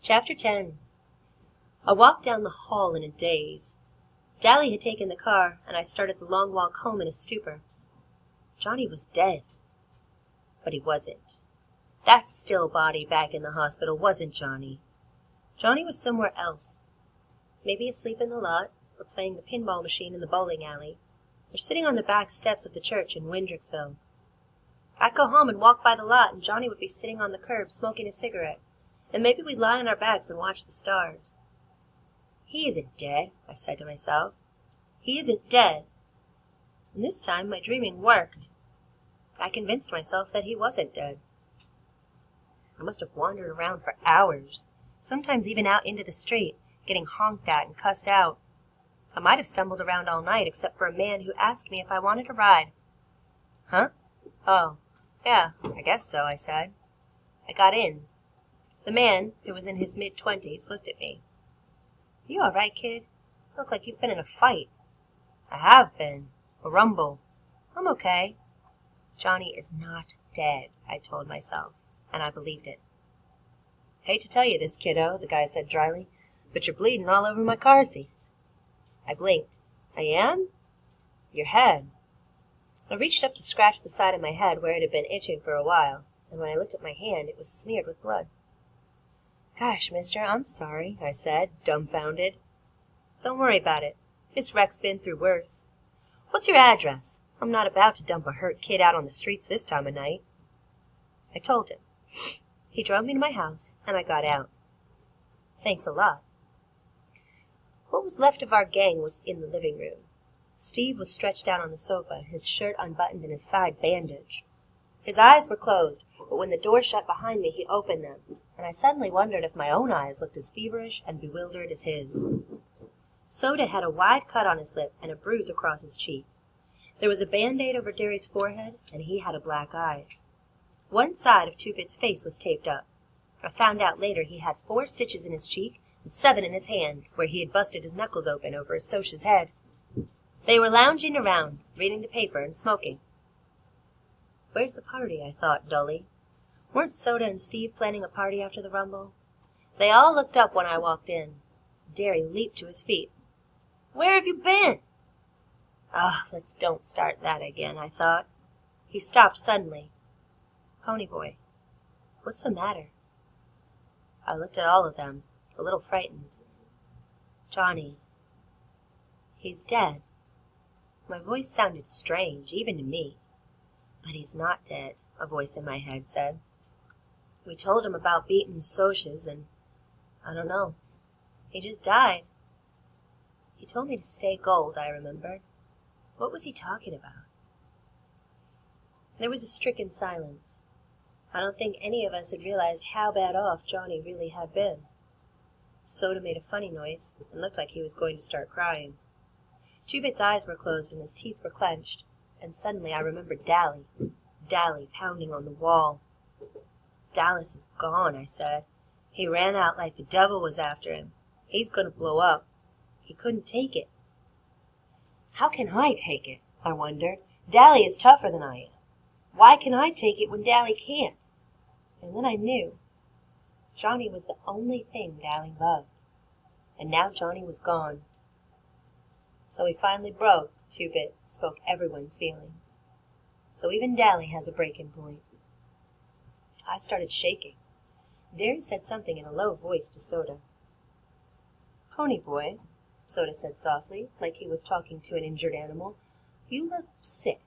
Chapter 10. I walked down the hall in a daze. Dally had taken the car, and I started the long walk home in a stupor. Johnny was dead. But he wasn't. That still body back in the hospital wasn't Johnny. Johnny was somewhere else. Maybe asleep in the lot, or playing the pinball machine in the bowling alley, or sitting on the back steps of the church in Windricksville. I'd go home and walk by the lot, and Johnny would be sitting on the curb smoking a cigarette, and maybe we'd lie on our backs and watch the stars. He isn't dead, I said to myself. He isn't dead. And this time my dreaming worked. I convinced myself that he wasn't dead. I must have wandered around for hours, sometimes even out into the street, getting honked at and cussed out. I might have stumbled around all night except for a man who asked me if I wanted a ride. Huh? Oh, yeah, I guess so, I said. I got in. The man, who was in his mid-20s, looked at me. You all right, kid? You look like you've been in a fight. I have been. A rumble. I'm okay. Johnny is not dead, I told myself, and I believed it. Hate to tell you this, kiddo, the guy said dryly, but you're bleeding all over my car seats. I blinked. I am? Your head. I reached up to scratch the side of my head where it had been itching for a while, and when I looked at my hand, it was smeared with blood. Gosh, mister, I'm sorry, I said, dumbfounded. Don't worry about it. This wreck's been through worse. What's your address? I'm not about to dump a hurt kid out on the streets this time of night. I told him. He drove me to my house, and I got out. Thanks a lot. What was left of our gang was in the living room. Steve was stretched out on the sofa, his shirt unbuttoned and his side bandaged. His eyes were closed, but when the door shut behind me, he opened them, and I suddenly wondered if my own eyes looked as feverish and bewildered as his. Soda had a wide cut on his lip and a bruise across his cheek. There was a Band-Aid over Derry's forehead, and he had a black eye. One side of Two-Bit's face was taped up. I found out later he had 4 stitches in his cheek and 7 in his hand, where he had busted his knuckles open over his Socha's head. They were lounging around, reading the paper and smoking. Where's the party, I thought dully. Weren't Soda and Steve planning a party after the rumble? They all looked up when I walked in. Derry leaped to his feet. Where have you been? Let's don't start that again, I thought. He stopped suddenly. Ponyboy, what's the matter? I looked at all of them, a little frightened. Johnny. He's dead. My voice sounded strange, even to me. But he's not dead, a voice in my head said. We told him about beating the Sochas, and I don't know. He just died. He told me to stay gold, I remembered. What was he talking about? There was a stricken silence. I don't think any of us had realized how bad off Johnny really had been. Soda made a funny noise and looked like he was going to start crying. Two-Bit's eyes were closed and his teeth were clenched, and suddenly I remembered Dally pounding on the wall. Dallas is gone, I said. He ran out like the devil was after him. He's going to blow up. He couldn't take it. How can I take it? I wondered. Dally is tougher than I am. Why can I take it when Dally can't? And then I knew. Johnny was the only thing Dally loved. And now Johnny was gone. So he finally broke, Two-Bit spoke everyone's feelings. So even Dally has a breaking point. I started shaking. Derry said something in a low voice to Soda. Ponyboy, Soda said softly, like he was talking to an injured animal, you look sick.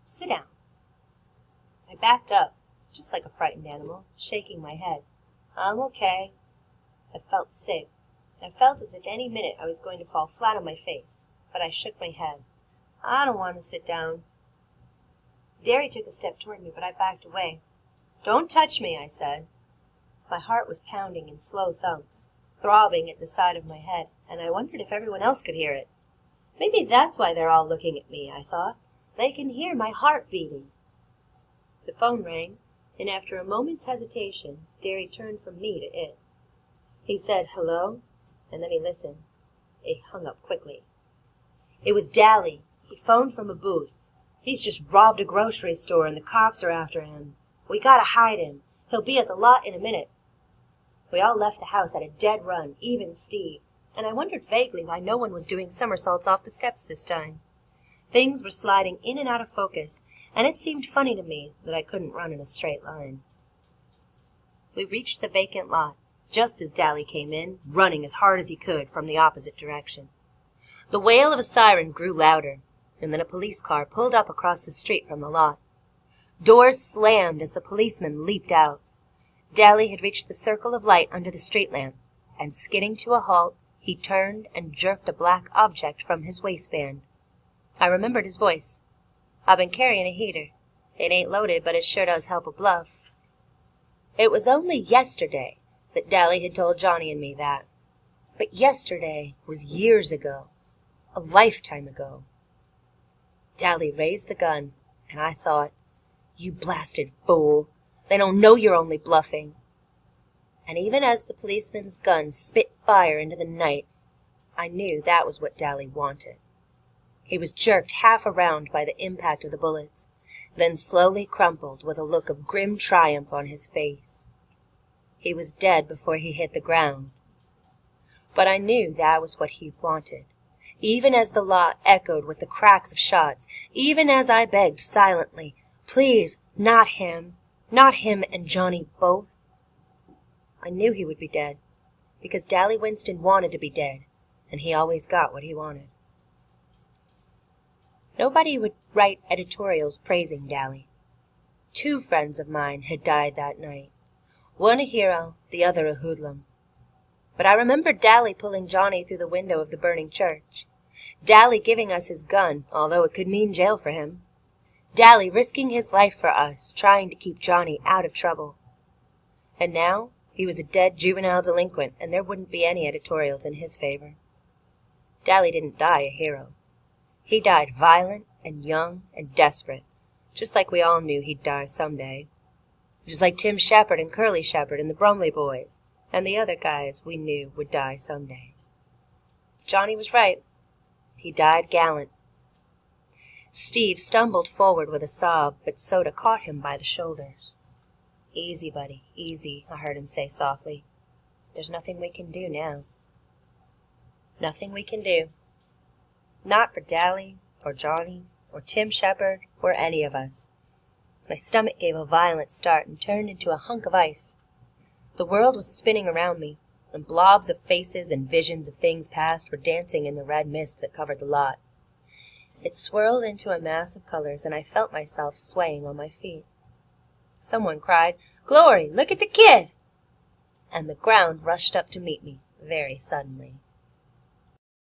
Sit down. I backed up, just like a frightened animal, shaking my head. I'm okay. I felt sick. I felt as if any minute I was going to fall flat on my face, but I shook my head. I don't want to sit down. Derry took a step toward me, but I backed away. Don't touch me, I said. My heart was pounding in slow thumps, throbbing at the side of my head, and I wondered if everyone else could hear it. Maybe that's why they're all looking at me, I thought. They can hear my heart beating. The phone rang, and after a moment's hesitation, Derry turned from me to it. He said, hello, and then he listened. He hung up quickly. It was Dally. He phoned from a booth. He's just robbed a grocery store, and the cops are after him. We gotta hide him. He'll be at the lot in a minute. We all left the house at a dead run, even Steve, and I wondered vaguely why no one was doing somersaults off the steps this time. Things were sliding in and out of focus, and it seemed funny to me that I couldn't run in a straight line. We reached the vacant lot just as Dally came in, running as hard as he could from the opposite direction. The wail of a siren grew louder, and then a police car pulled up across the street from the lot. Doors slammed as the policeman leaped out. Dally had reached the circle of light under the street lamp, and skidding to a halt, he turned and jerked a black object from his waistband. I remembered his voice. "I've been carrying a heater. It ain't loaded, but it sure does help a bluff." It was only yesterday that Dally had told Johnny and me that. But yesterday was years ago, a lifetime ago. Dally raised the gun, and I thought, "You blasted fool! They don't know you're only bluffing." And even as the policeman's gun spit fire into the night, I knew that was what Dally wanted. He was jerked half around by the impact of the bullets, then slowly crumpled with a look of grim triumph on his face. He was dead before he hit the ground. But I knew that was what he wanted. Even as the lot echoed with the cracks of shots, even as I begged silently, "Please, not him and Johnny both," I knew he would be dead, because Dally Winston wanted to be dead, and he always got what he wanted. Nobody would write editorials praising Dally. 2 friends of mine had died that night, one a hero, the other a hoodlum. But I remembered Dally pulling Johnny through the window of the burning church. Dally giving us his gun, although it could mean jail for him. Dally risking his life for us, trying to keep Johnny out of trouble. And now he was a dead juvenile delinquent, and there wouldn't be any editorials in his favor. Dally didn't die a hero. He died violent and young and desperate, just like we all knew he'd die someday. Just like Tim Shepard and Curly Shepard and the Brumley boys, and the other guys we knew would die someday. Johnny was right. He died gallant. Steve stumbled forward with a sob, but Soda caught him by the shoulders. "Easy, buddy, easy," I heard him say softly. "There's nothing we can do now." Nothing we can do. Not for Dally, or Johnny, or Tim Shepard, or any of us. My stomach gave a violent start and turned into a hunk of ice. The world was spinning around me, and blobs of faces and visions of things past were dancing in the red mist that covered the lot. It swirled into a mass of colors, and I felt myself swaying on my feet. Someone cried, "Glory, look at the kid!" And the ground rushed up to meet me very suddenly.